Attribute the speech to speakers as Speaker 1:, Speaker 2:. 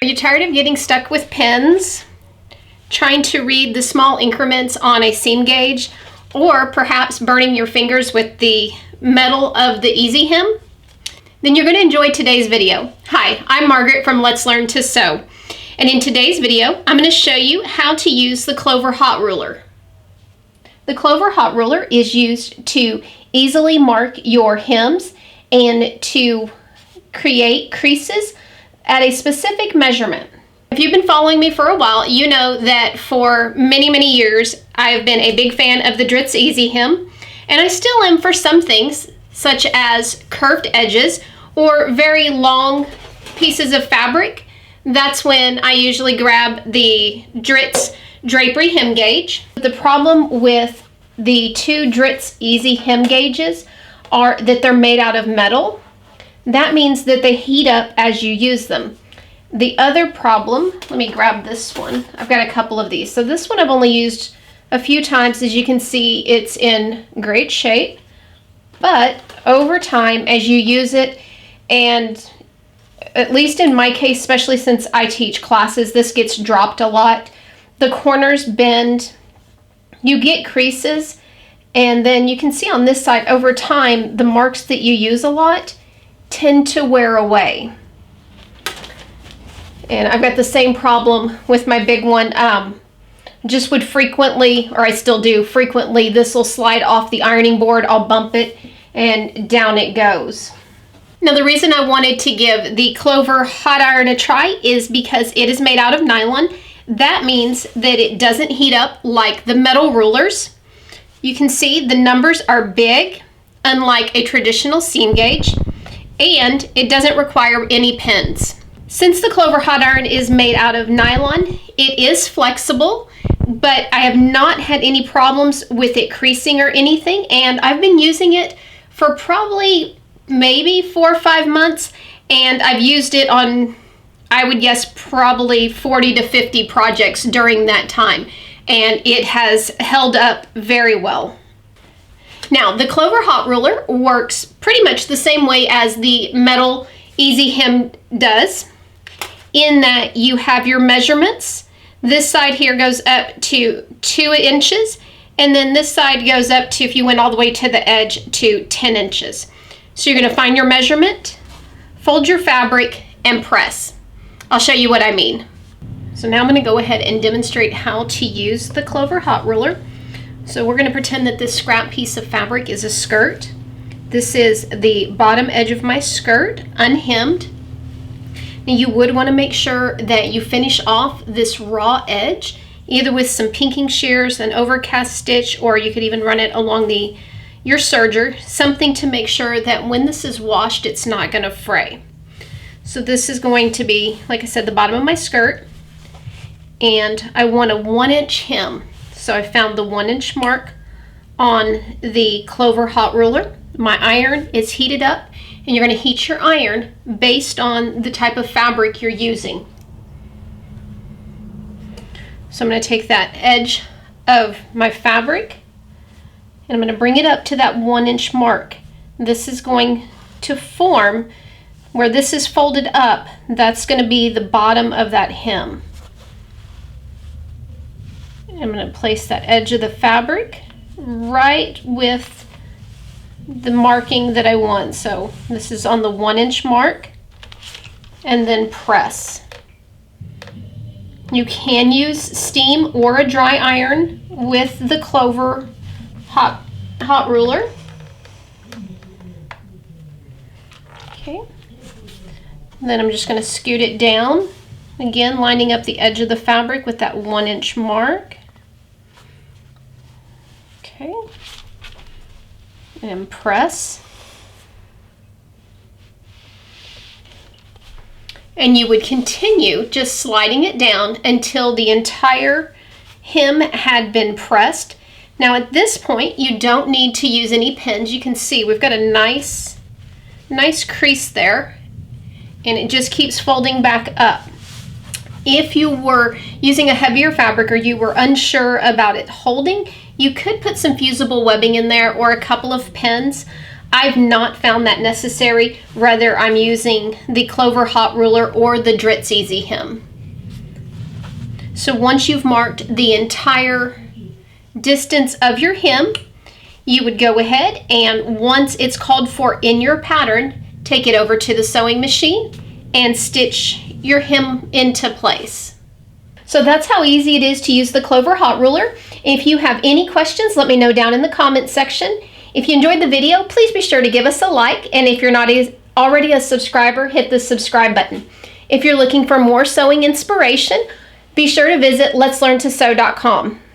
Speaker 1: Are you tired of getting stuck with pins, trying to read the small increments on a seam gauge, or perhaps burning your fingers with the metal of the easy hem? Then you're going to enjoy today's video. Hi, I'm Margaret from Let's Learn to Sew. And in today's video, I'm going to show you how to use the Clover Hot Ruler. The Clover Hot Ruler is used to easily mark your hems and to create creases at a specific measurement. If you've been following me for a while, you know that for many years, I've been a big fan of the Dritz Easy Hem, and I still am for some things, such as curved edges or very long pieces of fabric. That's when I usually grab the Dritz Drapery Hem Gauge. The problem with the two Dritz Easy Hem Gauges are that they're made out of metal. That means that they heat up as you use them. The other problem, let me grab this one. I've got a couple of these. So this one I've only used a few times. As you can see, it's in great shape. But over time, as you use it, and at least in my case, especially since I teach classes, this gets dropped a lot. The corners bend, you get creases, and then you can see on this side, over time, the marks that you use a lot tend to wear away. And I've got the same problem with my big one. Just would frequently, or I still do frequently, this will slide off the ironing board. I'll bump it and down it goes. Now the reason I wanted to give the Clover Hot Iron a try is because it is made out of nylon. That means that it doesn't heat up like the metal rulers. You can see the numbers are big, unlike a traditional seam gauge, and it doesn't require any pins. Since the Clover Hot Iron is made out of nylon, it is flexible, but I have not had any problems with it creasing or anything, and I've been using it for probably maybe 4 or 5 months, and I've used it on, I would guess, probably 40 to 50 projects during that time, and it has held up very well. Now, the Clover Hot Ruler works pretty much the same way as the metal Easy Hem does, in that you have your measurements. This side here goes up to 2 inches, and then this side goes up to, if you went all the way to the edge, to 10 inches. So you're going to find your measurement, fold your fabric, and press. I'll show you what I mean. So now I'm going to go ahead and demonstrate how to use the Clover Hot Ruler. So we're going to pretend that this scrap piece of fabric is a skirt. This is the bottom edge of my skirt, unhemmed. Now you would want to make sure that you finish off this raw edge, either with some pinking shears, an overcast stitch, or you could even run it along your serger, something to make sure that when this is washed, it's not going to fray. So this is going to be, like I said, the bottom of my skirt, and I want a 1-inch hem. So I found the 1-inch mark on the Clover Hot Ruler. My iron is heated up, and you're going to heat your iron based on the type of fabric you're using. So I'm going to take that edge of my fabric, and I'm going to bring it up to that 1-inch mark. This is going to form, where this is folded up, that's going to be the bottom of that hem. I'm going to place that edge of the fabric right with the marking that I want. So this is on the 1-inch mark, and then press. You can use steam or a dry iron with the Clover Hot Ruler. Okay. And then I'm just going to scoot it down, again lining up the edge of the fabric with that 1-inch mark. Okay, and press. And you would continue just sliding it down until the entire hem had been pressed. Now at this point, you don't need to use any pins. You can see we've got a nice crease there, and it just keeps folding back up. If you were using a heavier fabric or you were unsure about it holding, you could put some fusible webbing in there or a couple of pins. I've not found that necessary. Rather, I'm using the Clover Hot Ruler or the Dritz Easy Hem. So once you've marked the entire distance of your hem, you would go ahead and once it's called for in your pattern, take it over to the sewing machine and stitch your hem into place. So that's how easy it is to use the Clover Hot Ruler. If you have any questions, let me know down in the comments section. If you enjoyed the video, please be sure to give us a like, and if you're not already a subscriber, hit the subscribe button. If you're looking for more sewing inspiration, be sure to visit letslearntosew.com.